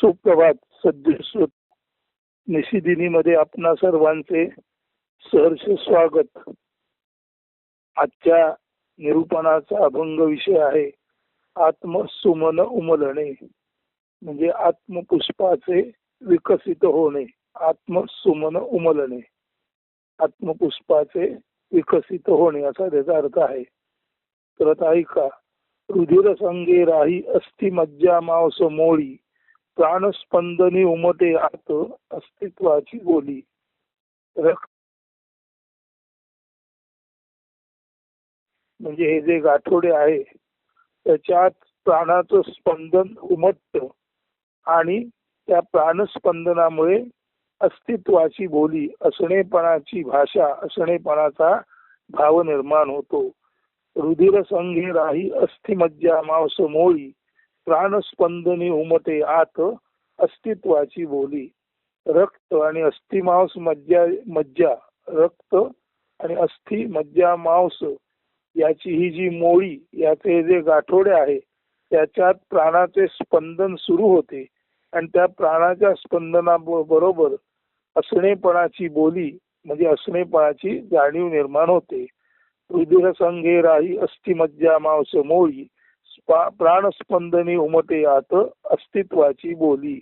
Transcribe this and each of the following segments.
सुप्रभात सद्यश्रुत निशिदिनीमध्ये आपणा सर्वांचे सहर्ष स्वागत. आजच्या निरूपणाचा अभंग विषय आहे आत्मसुमन उमलणे, म्हणजे आत्मपुष्पाचे विकसित होणे. आत्मसुमन उमलणे, आत्मपुष्पाचे विकसित होणे असा त्याचा अर्थ आहे. तर आता ऐका. रुधिर संगे राही अस्थि मज्जा मांस मोळी, प्राणस्पंदनी उमटे आत अस्तित्वाची बोली. म्हणजे हे जे गाठोडे आहे त्याच्यात प्राणाचं स्पंदन उमटतं आणि त्या प्राणस्पंदनामुळे अस्तित्वाची बोली, असणेपणाची भाषा, असणेपणाचा भाव निर्माण होतो. रुधिर संघे राही अस्थि मज्जा मांस मोळी, प्राणस्पंदनी उमटे आत अस्तित्वाची बोली. रक्त आणि अस्थि मांस मज्जा रक्त आणि अस्थि मज्जा मांस याची ही जी मोळी, याचे जे गाठोडे आहे त्याच्यात प्राणाचे स्पंदन सुरू होते आणि त्या प्राणाच्या स्पंदना बरोबर असणेपणाची बोली म्हणजे असणेपणाची जाणीव निर्माण होते. रुधिर संघे राही अस्थि मज्जा मांस मोळी, प्राणस्पंदनी उमटे आत अस्तित्वाची बोली.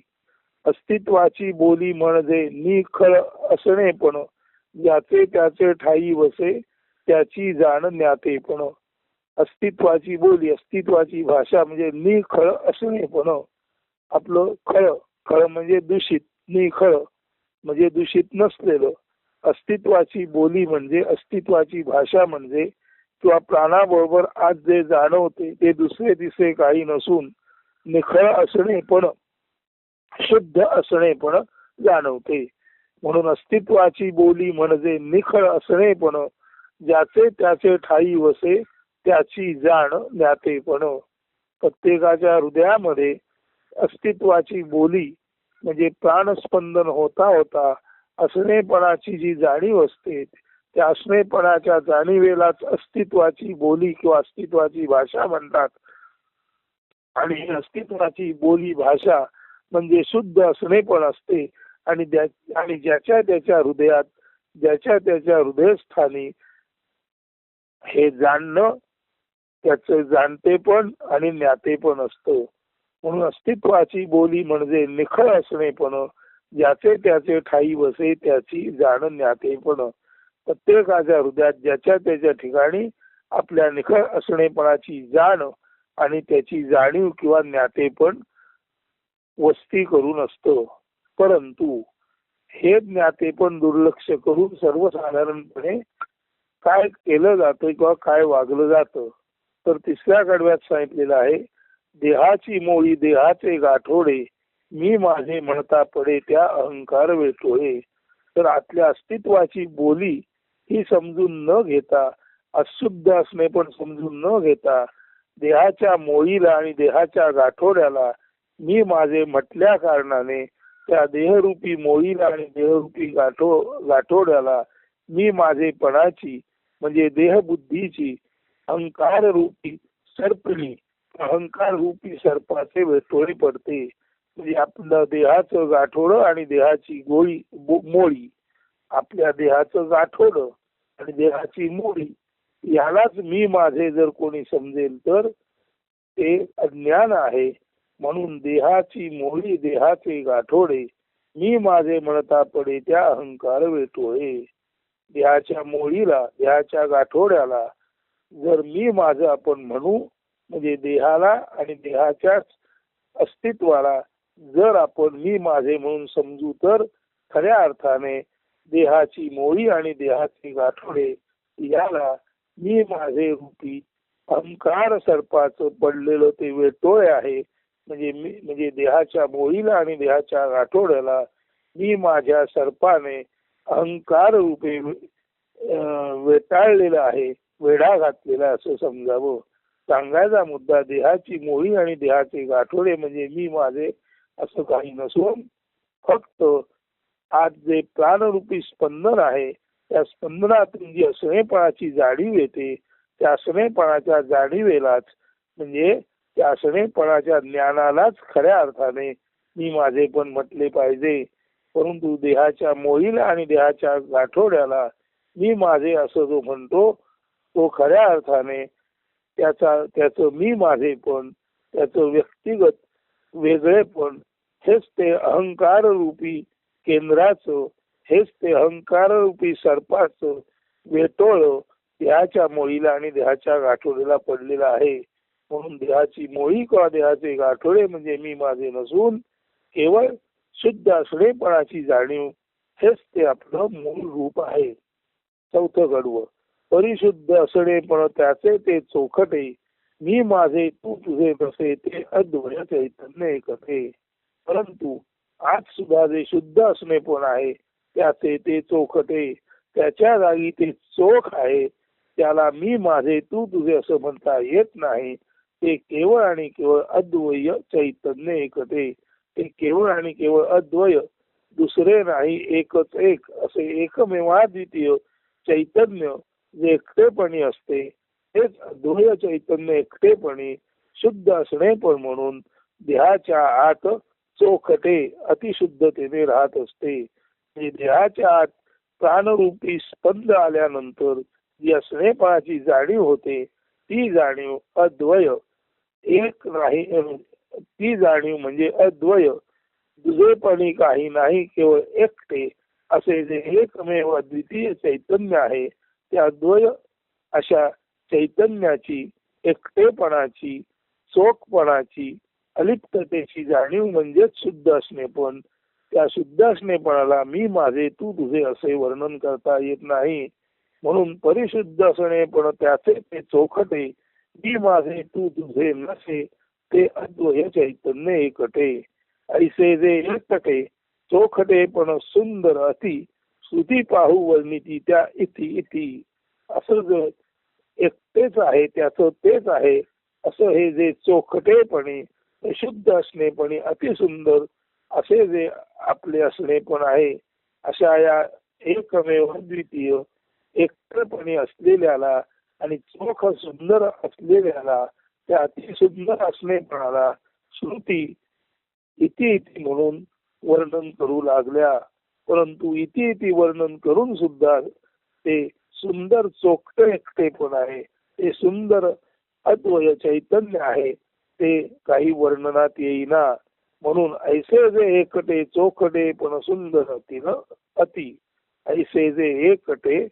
अस्तित्वाची बोली म्हणजे निखळ असणेपण, ज्याचे त्याचे ठाई वसे त्याची जाण ज्ञातेपण. अस्तित्वाची बोली, अस्तित्वाची भाषा म्हणजे निखळ असणेपण. आपलं खळ, खळ म्हणजे दूषित, निखळ म्हणजे दूषित नसलेलं. अस्तित्वाची बोली म्हणजे अस्तित्वाची भाषा म्हणजे किंवा प्राणाबरोबर आज जे जाणवते ते दुसरे तिसरे काही नसून निखळ असणेपण, शुद्ध असणेपण जाणवते. म्हणून अस्तित्वाची बोली म्हणजे निखळ असणेपण, ज्याचे त्याचे ठाई वसे त्याची जाण ज्ञातेपण. प्रत्येकाच्या हृदयामध्ये अस्तित्वाची बोली म्हणजे प्राणस्पंदन होता होता असणेपणाची जी जाणीव असते त्या असणेपणाच्या जाणीवेलाच अस्तित्वाची बोली किंवा अस्तित्वाची भाषा म्हणतात. आणि अस्तित्वाची बोली भाषा म्हणजे शुद्ध असणेपण असते आणि ज्याच्या त्याच्या हृदयात, ज्याच्या त्याच्या हृदयस्थानी हे जाणणं त्याचं जाणतेपण आणि ज्ञातेपण असतं. म्हणून अस्तित्वाची बोली म्हणजे निखळ असणेपण, ज्याचे त्याचे ठाई वसे त्याची जाण ज्ञातेपण. प्रत्येकाच्या हृदयात ज्याच्या त्याच्या ठिकाणी आपल्या निखळ असणेपणाची जाण आणि त्याची जाणीव किंवा ज्ञातेपण वस्ती करून असतं. परंतु हे ज्ञातेपण दुर्लक्ष करून सर्वसाधारणपणे काय केलं जातं किंवा काय वागलं जातं, तर तिसऱ्या कडव्यात सांगितलेलं आहे देहाची मोळी देहाचे गाठोडे, मी माझे म्हणता पडे त्या अहंकार वेटोळे. तर आतल्या अस्तित्वाची बोली ही समजून न घेता, अशुद्ध असणे पण समजून न घेता, देहाच्या मोळीला आणि देहाच्या गाठोड्याला मी माझे म्हटल्या कारणाने त्या देहरूपी मोळीला आणि देहरूपी गाठोड्याला मी माझेपणाची म्हणजे देहबुद्धीची अहंकार रूपी सर्पणी, अहंकार रूपी सर्पाचे वेटोळे पडते. म्हणजे आपलं देहाचं गाठोड आणि देहाची मोळी, आपल्या देहाचं गाठोड आणि देहाची मोळी यालाच मी माझे जर कोणी समजेल तर ते अज्ञान आहे. म्हणून देहाची मोळी देहाचे गाठोडे, मी माझे म्हणता पडे त्या अहंकार वेटोळे. देहाच्या मोळीला देहाच्या गाठोड्याला जर मी माझं आपण म्हणू म्हणजे देहाला आणि देहाच्या अस्तित्वाला जर आपण मी माझे म्हणून समजू तर खऱ्या अर्थाने देहाची मोळी आणि देहाचे गाठोडे याला मी माझे रूपी अहंकार सर्पाचं पडलेलं ते वेटोळे आहे. म्हणजे देहाच्या मोळीला आणि देहाच्या गाठोड्याला मी माझ्या सर्पाने अहंकार रूपे वेटाळलेला आहे, वेढा घातलेला असं समजावं. सांगायचा मुद्दा देहाची मोळी आणि देहाचे गाठोडे म्हणजे मी माझे असं काही नसून फक्त आज जे प्राणरूपी स्पंदन आहे त्या स्पंदनातून जी असणेपणाची जाणीव येते त्या असणेपणाच्या जाणीवेलाच म्हणजे त्या असणेपणाच्या ज्ञानालाच खऱ्या अर्थाने मी माझे पण म्हटले पाहिजे. परंतु देहाच्या मोहीला आणि देहाच्या गाठोड्याला मी माझे असं जो म्हणतो तो खऱ्या अर्थाने त्याचं मी माझे पण, त्याचं व्यक्तिगत वेगळेपण, हेच ते अहंकार रूपी केंद्राचं, हेच ते अहंकार रूपी सर्पाचं वेटोळ देहाच्या मोळीला आणि देहाच्या गाठोडीला पडलेला आहे. म्हणून देहाची मोळी किंवा देहाचे गाठोडे म्हणजे मी माझे नसून केवळ शुद्ध असणेपणाची जाणीव, हेच ते आपलं मूळ रूप आहे. चौथं कडवं, परिशुद्ध असणेपण त्याचे ते चोखटे, मी माझे तू तुझे तसे ते अद्वय चैतन्य एकते. परंतु आज सुद्धा जे शुद्ध असणेपण आहे त्याचे ते चोखटे, त्याच्या जागी ते चोख आहे, त्याला मी माझे तू तुझे असं म्हणता येत नाही. ते केवळ आणि केवळ अद्वय चैतन्य एकते. ते केवळ आणि केवळ अद्वय, दुसरे नाही, एकच एक असे एकमेवाद्वितीय चैतन्य जे एकटेपणी असते, तेच अद्वय चैतन्य एकटेपणी शुद्ध असणेपण म्हणून देहाच्या आत चोखटे अतिशुद्धतेने राहत असते. देहाच्या आत प्राणरूपी स्पंद आल्यानंतर जी असणेपणाची जाणीव होते ती जाणीव अद्वय एक नाही, ती जाणीव म्हणजे अद्वय, दुसरेपणी काही नाही, केवळ एकटे असे जे एकमेव अद्वितीय चैतन्य आहे त्या अद्वय अशा चैतन्याची एकटेपणाची, चोखपणाची, अलिप्ततेची जाणीव म्हणजेच शुद्ध असणेपण. त्या शुद्ध असणेपणाला मी माझे तू तुझे असे वर्णन करता येत नाही. म्हणून परिशुद्ध असणेपण त्याचे ते चोखटे, मी माझे तू तुझे नसे ते अद्वय चैतन्य एकटे. ऐसे जे एकटे चोखटे पण सुंदर अति, श्रुती पाहू वर्णिती त्या इति इति. असं जो एकटेच आहे त्याचं तेच आहे असं हे जे चोखटेपणे, शुद्ध असणेपणे, अतिसुंदर असे जे आपले असणेपण आहे, अशा या एकमेव द्वितीय एकटेपणे असलेल्याला आणि चोख सुंदर असलेल्याला, त्या अतिसुंदर असणेपणाला श्रुती इति इति म्हणून वर्णन करू लागल्या. परंतु इति इति वर्णन करून सुद्धा ते सुंदर चोखटे एकटेपण आहे, ते सुंदर अद्वय चैतन्य आहे, ते काही वर्णनात येईना. म्हणून ऐसे जे एकटे चोखटे पण सुंदर अति, ऐसे जे एकटे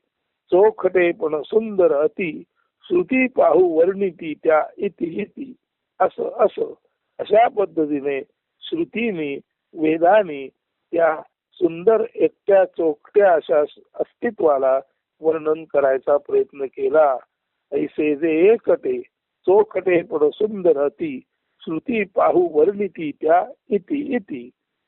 चोखटे पण सुंदर अति, श्रुती पाहू वर्णिती त्या इति इति. असं असं अशा पद्धतीने श्रुतीने, वेदाने त्या सुंदर एकट्या चोखट्या अशा अस्तित्वाला वर्णन करायचा प्रयत्न केला. ऐसे जे एकटे चोखटे पण सुंदर अति, श्रुती पाहू वर्णिती त्या इति इति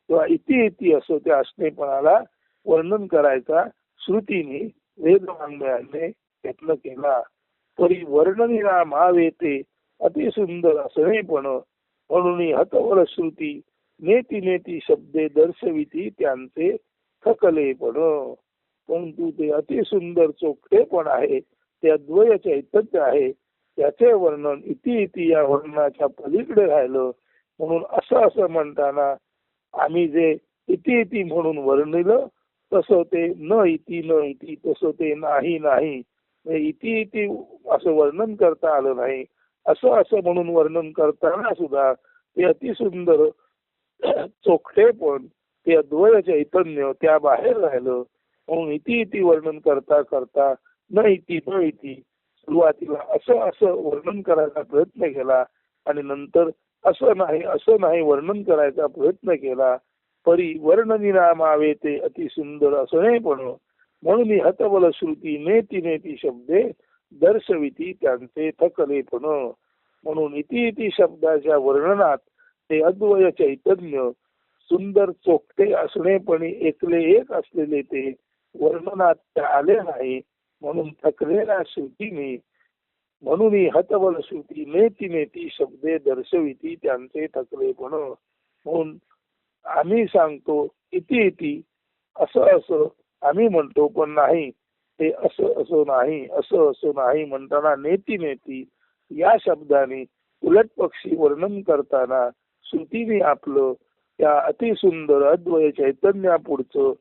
किंवा इति इति असं त्या असणेपणाला वर्णन करायचा श्रुतीने, वेदवाङ्मयाने प्रयत्न केला. परी वर्णनिरा मावेते अतिसुंदर असणेपण, म्हणून हतवल श्रुती नेती नेती शब्दे दर्शविती त्यांचे थकलेपण. परंतु ते अतिसुंदर चोखटेपण आहे, ते अद्वय चैतन्य आहे, त्याचे वर्णन इति इति या वर्णनाच्या पलीकडे राहिलं. म्हणून असं असं म्हणताना आम्ही जे इति इति म्हणून वर्णिलं तसं ते न इति तसं ते नाही नाही, इति इति असं वर्णन करता आलं नाही. असं असं म्हणून वर्णन करताना सुद्धा ते अतिसुंदर चोखटेपण, ते अद्वय चैतन्य त्या बाहेर राहिलं. म्हणून इति इति वर्णन करता करता न इति सुरुवातीला असं असं वर्णन करायचा प्रयत्न केला आणि नंतर असं नाही वर्णन करायचा प्रयत्न केला. परी वर्णनिरामावे ते अतिसुंदर असणेपण, म्हणून हतबल श्रुती नेती नेती शब्दे दर्शविती त्यांचे थकलेपण. म्हणून इति इति शब्दाच्या वर्णनात ते अद्वय चैतन्य सुंदर चोखटे असणेपणी एकले एक असलेले ते वर्णनात आले नाही. म्हणून थकलेल्या श्रुतीने, म्हणून हतबल श्रुती नेती नेती शब्दे दर्शविती त्यांचे थकलेपण. म्हणून आम्ही सांगतो इति इति असं असं आम्ही म्हणतो, पण नाही ते असं असं नाही, असं असं नाही म्हणताना नेती नेती या शब्दाने उलट पक्षी वर्णन करताना श्रुतीने आपलं त्या अतिसुंदर अद्वय चैतन्यापुढचं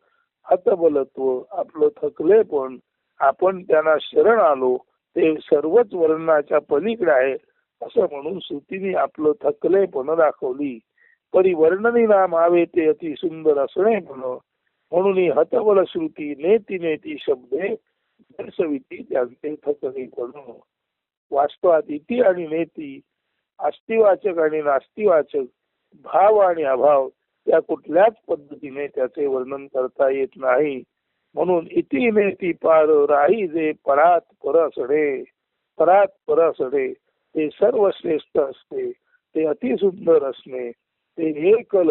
हतबलत्व आपलं थकले पण आपण त्यांना शरण आलो ते सर्वच वर्णाच्या पलीकडे आहे असं म्हणून श्रुतीने आपलं थकलेपण दाखवली. परिवर्णनी नाम आवे ते अति सुंदर असणे म्हणून हतबल श्रुती नेती नेती शब्दे दर्शविती त्यांचे थकलेपण. वास्तवात इति आणि नेती अस्तिवाचक आणि नास्तिवाचक भाव आणि अभाव या कुठल्याच पद्धतीने त्याचे वर्णन करता येत नाही. म्हणून इति नेती पार राही जे परात पर असणे. परात पर असणे ते सर्वश्रेष्ठ असते, ते अतिसुंदर असणे, ते एकल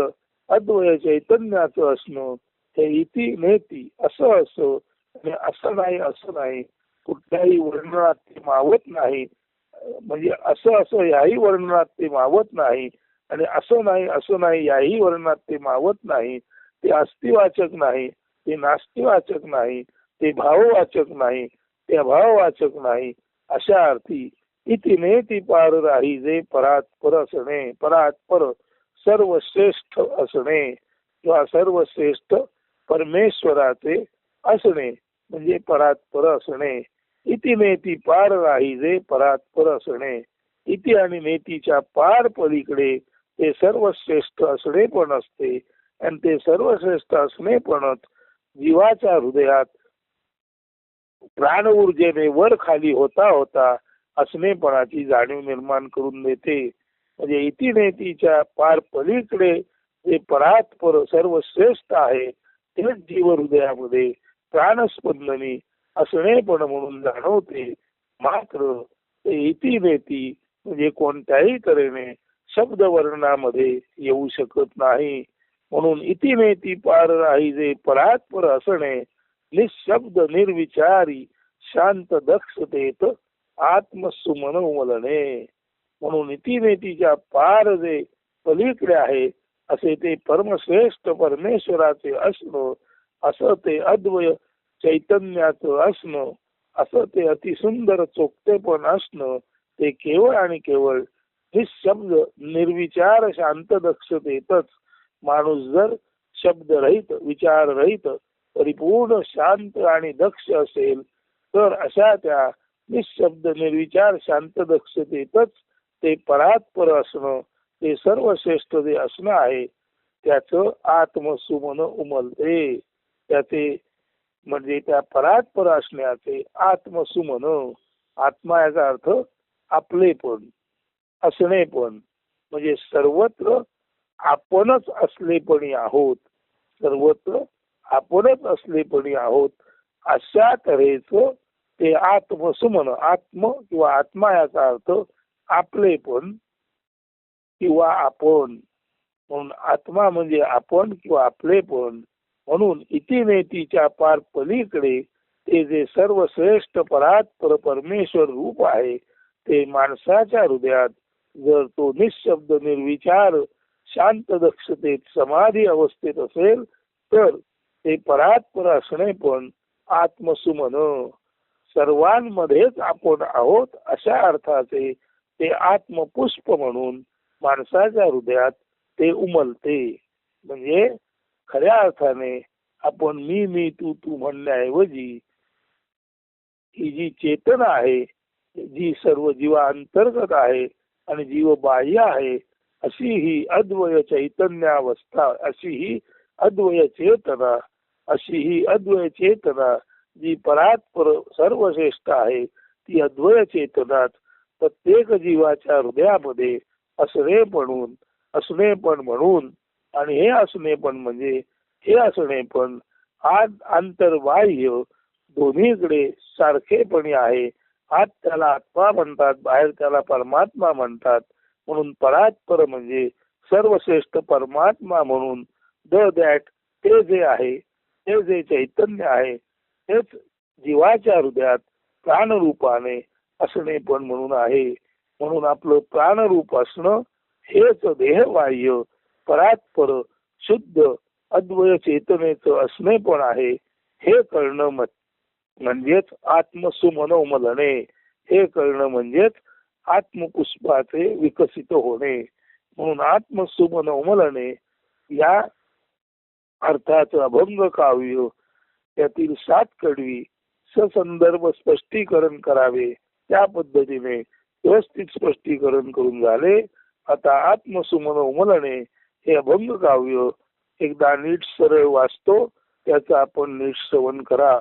अद्वय चैतन्याचं असणं, ते इति नेती असं असं आणि असं नाही असं नाही कुठल्याही वर्णनात ते मावत नाही. म्हणजे असं असं याही वर्णनात ते मावत नाही आणि असं नाही याही वर्णनात ते मावत नाही. ते अस्तिवाचक नाही, ते नास्तिवाचक नाही, ते भाववाचक नाही, ते अभाववाचक नाही. अशा अर्थी इति नेती पार राही जे परात पर असणे. परात पर सर्वश्रेष्ठ असणे किंवा सर्वश्रेष्ठ परमेश्वराचे असणे म्हणजे परात पर असणे. इति नेती पार राही जे परात पर असणे. इति आणि नेतीच्या पार पलीकडे ते सर्वश्रेष्ठ असणे पण असते आणि ते सर्वश्रेष्ठ असणे पणच जीवाच्या हृदयात प्राण ऊर्जेने वर खाली होता होता असणेपणाची जाणीव निर्माण करून देते. म्हणजे इति नेतीच्या पार पलीकडे जे परात्पर सर्वश्रेष्ठ आहे तेच जीव हृदयामध्ये प्राणस्पंदनी असणेपण म्हणून जाणवते. मात्र ते इति नेती म्हणजे कोणत्याही तऱ्हेने शब्द वर्णामध्ये येऊ शकत नाही. म्हणून इति नेती पार राही जे परात्पर असणे निशब्द निर्विचारी शांत दक्षतेत आत्मसुमन उमलणे. म्हणून इति नेतीच्या पार जे पलीकडे आहे असे ते परमश्रेष्ठ परमेश्वराचे असणं, असं ते अद्वय चैतन्याचं असणं, असं ते अतिसुंदर चोखतेपण असणं, ते केवळ आणि केवळ निशब्द निर्विचार शांत दक्षतेतच माणूस जर शब्दरहित विचाररहित परिपूर्ण शांत आणि दक्ष असेल तर अशा त्या निशब्द निर्विचार शांत दक्षतेतच ते परात्पर असणं, ते सर्वश्रेष्ठ जे असणं आहे त्याचं आत्मसुमन उमलते. त्याचे म्हणजे त्या परात्पर असण्याचे आत्मसुमन. आत्मा याचा अर्थ आपलेपण असणेपण म्हणजे सर्वत्र आपणच असलेपणी आहोत. सर्वत्र आपणच असलेपणी आहोत अशा तऱ्हेचं ते आत्मसुमन. आत्म किंवा आत्मा याचा अर्थ आपलेपण किंवा आपण. म्हणून आत्मा म्हणजे आपण किंवा आपलेपण. म्हणून इति नेतीच्या पार पलीकडे ते जे सर्वश्रेष्ठ परात्पर परमेश्वर रूप आहे ते माणसाच्या हृदयात जर तो निशब्द निर्विचार शांत दक्षतेत समाधी अवस्थेत असेल तर ते परात्पर असणे पण आत्मसुमन. सर्वांमध्येच आपण आहोत अशा अर्थाचे ते आत्मपुष्प म्हणून माणसाच्या हृदयात ते उमलते. म्हणजे खऱ्या अर्थाने आपण मी तू तू म्हणण्याऐवजी ही जी चेतना आहे जी सर्व जीवा अंतर्गत आहे आणि जीव बाह्य आहे अशी ही अद्वय चैतन्यावस्था, अशी ही अद्वय चेतना, अशी ही अद्वय चेतना जी परात्पर सर्वश्रेष्ठ आहे ती अद्वय चेतनाच प्रत्येक जीवाच्या हृदयामध्ये असणेपण म्हणून आणि हे असणेपण म्हणजे हे असणेपण हा अंतर्बाह्य दोन्हीकडे सारखेपणी आहे. आत त्याला आत्मा म्हणतात, बाहेर त्याला परमात्मा म्हणतात. म्हणून परात्पर म्हणजे सर्वश्रेष्ठ परमात्मा म्हणून दॅट ते जे आहे ते जे चैतन्य आहे तेच जीवाच्या हृदयात प्राणरूपाने असणे पण म्हणून आहे. म्हणून आपलं प्राणरूप असणं हेच देहबाह्य परात्पर शुद्ध अद्वय चेतनेचं असणे पण आहे. हे कळणं म्हणजेच आत्मसुमन उमलणे. हे कळणं म्हणजेच आत्मपुष्पाचे विकसित होणे. म्हणून आत्मसुमन उमलणे या अर्थाचं अभंग काव्य त्यातील 7 कडवी ससंदर्भ स्पष्टीकरण करावे. त्या पद्धतीने व्यवस्थित स्पष्टीकरण करून झाले. आता आत्मसुमन उमलणे हे अभंग काव्य एकदा नीट सरळ वाचतो, त्याचा आपण नीट श्रवण करा.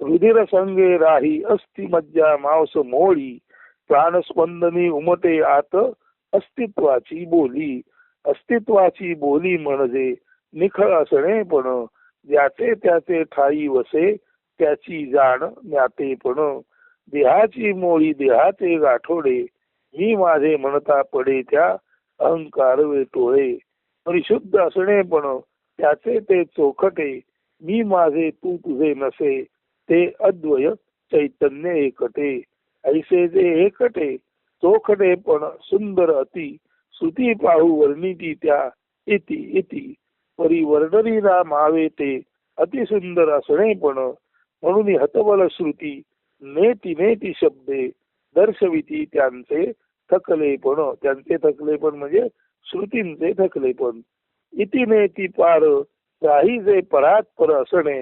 रुधिर संगे राही अस्ति मज्जा मांस मोळी, प्राणस्पंदनी उमटे आत अस्तित्वाची बोली. अस्तित्वाची बोली म्हणजे निखळ असणे पण, ज्याचे त्याचे ठाई वसे त्याची जाण ज्ञातेपण. देहाची मोळी देहाचे गाठोडे, मी माझे म्हणता पडे त्या अहंकार वेटोळे. परिशुद्ध असणे पण त्याचे ते चोखटे, मी माझे तू तुझे नसे ते अद्वय चैतन्य एकटे. ऐसे जे एकटे चोखटे पण सुंदर अति, श्रुती पाहू वर्णिती त्या इति इति. परिवर्णनी मावे ते अतिसुंदर असणे पण, म्हणून हतबल श्रुती नेती नेती शब्दे दर्शविती त्यांचे थकलेपण. त्यांचे थकलेपण म्हणजे श्रुतींचे थकलेपण. इति नेती पार राही जे परात्पर असणे,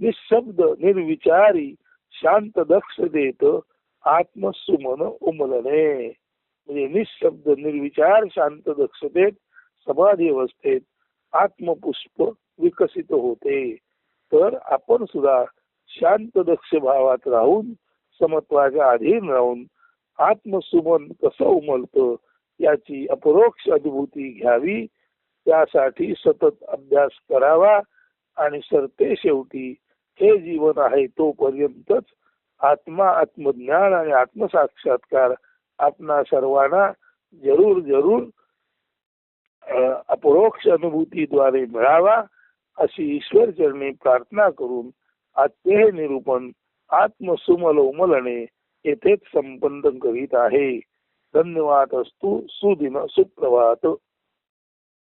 निशब्द निर्विचारी शांत दक्ष देत आत्मसुमन उमलणे. म्हणजे निशब्द निर्विचार शांत दक्षतेत समाधी अवस्थेत आत्मपुष्प विकसित होते. तर आपण सुद्धा शांत दक्ष भावात राहून समत्वाच्या अधीन राहून आत्मसुमन कसं उमलतं याची अपरोक्ष अनुभूती घ्यावी. त्यासाठी सतत अभ्यास करावा आणि सरते शेवटी हे जीवन आहे तोपर्यंतच आत्मा आत्मज्ञान आणि आत्मसाक्षात्कार आपणा सर्वांना जरूर जरूर अपरोक्ष अनुभूतीद्वारे मिळावा अशी ईश्वर चरणी प्रार्थना करून आजचे हे निरूपण आत्मसुमल उमलणे येथेच संपन्न करीत आहे. धन्यवाद अस्तु. सुदिन सुप्रभात.